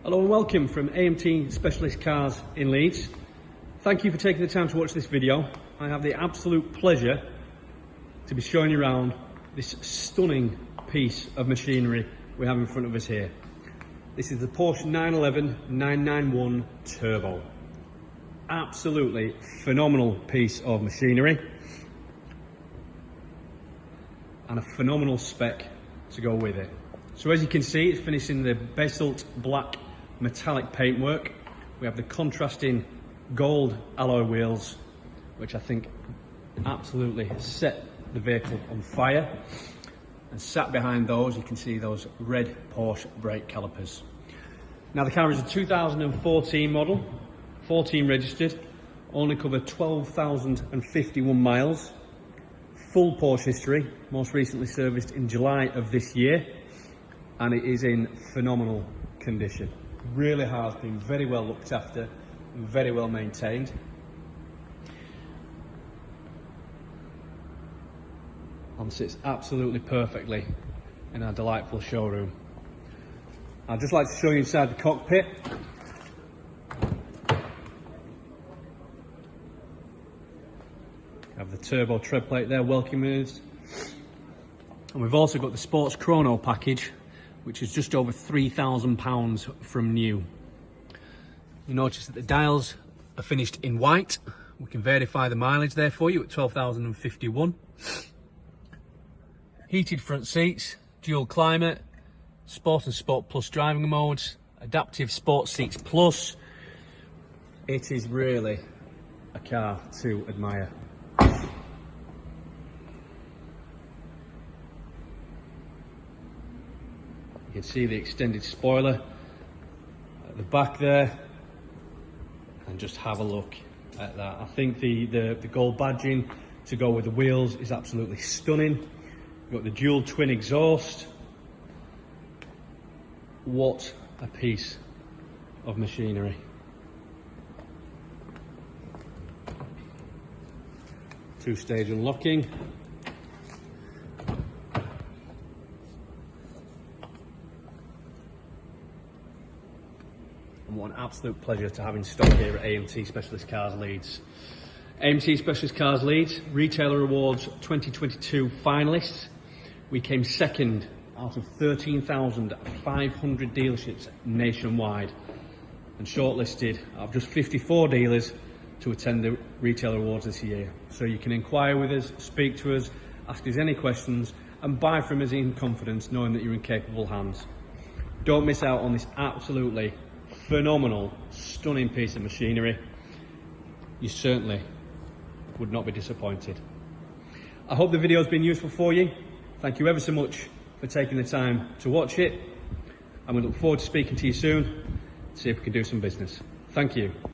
Hello and welcome from AMT Specialist Cars in Leeds. Thank you for taking the time to watch this video. I have the absolute pleasure to be showing you around this stunning piece of machinery we have in front of us here. This is the Porsche 911 991 Turbo. Absolutely phenomenal piece of machinery and a phenomenal spec to go with it. So as you can see, it's finished in the Basalt Black metallic paintwork. We have the contrasting gold alloy wheels, which I think absolutely set the vehicle on fire. And sat behind those, you can see those red Porsche brake calipers. Now the car is a 2014 model, 14 registered, only covered 12,051 miles. Full Porsche history, most recently serviced in July of this year, and it is in phenomenal condition. Really has been very well looked after, very well maintained. And sits absolutely perfectly in our delightful showroom. I'd just like to show you inside the cockpit. Have the turbo tread plate there welcoming us. And we've also got the Sports Chrono package, which is just over £3,000 from new. You notice that the dials are finished in white. We can verify the mileage there for you at 12,051. Heated front seats, dual climate, Sport and Sport Plus driving modes, adaptive sports seats plus. It is really a car to admire. You can see the extended spoiler at the back there, and just have a look at that. I think the gold badging to go with the wheels is absolutely stunning. You've got the dual twin exhaust. What a piece of machinery. Two-stage unlocking. And what an absolute pleasure to have in stock here at AMT Specialist Cars Leeds. AMT Specialist Cars Leeds, Retailer Awards 2022 finalists. We came second out of 13,500 dealerships nationwide, and shortlisted out of just 54 dealers to attend the Retailer Awards this year. So you can inquire with us, speak to us, ask us any questions, and buy from us in confidence, knowing that you're in capable hands. Don't miss out on this absolutely phenomenal, stunning piece of machinery. You certainly would not be disappointed. I hope the video has been useful for you. Thank you ever so much for taking the time to watch it, and we look forward to speaking to you soon to see if we can do some business. Thank you.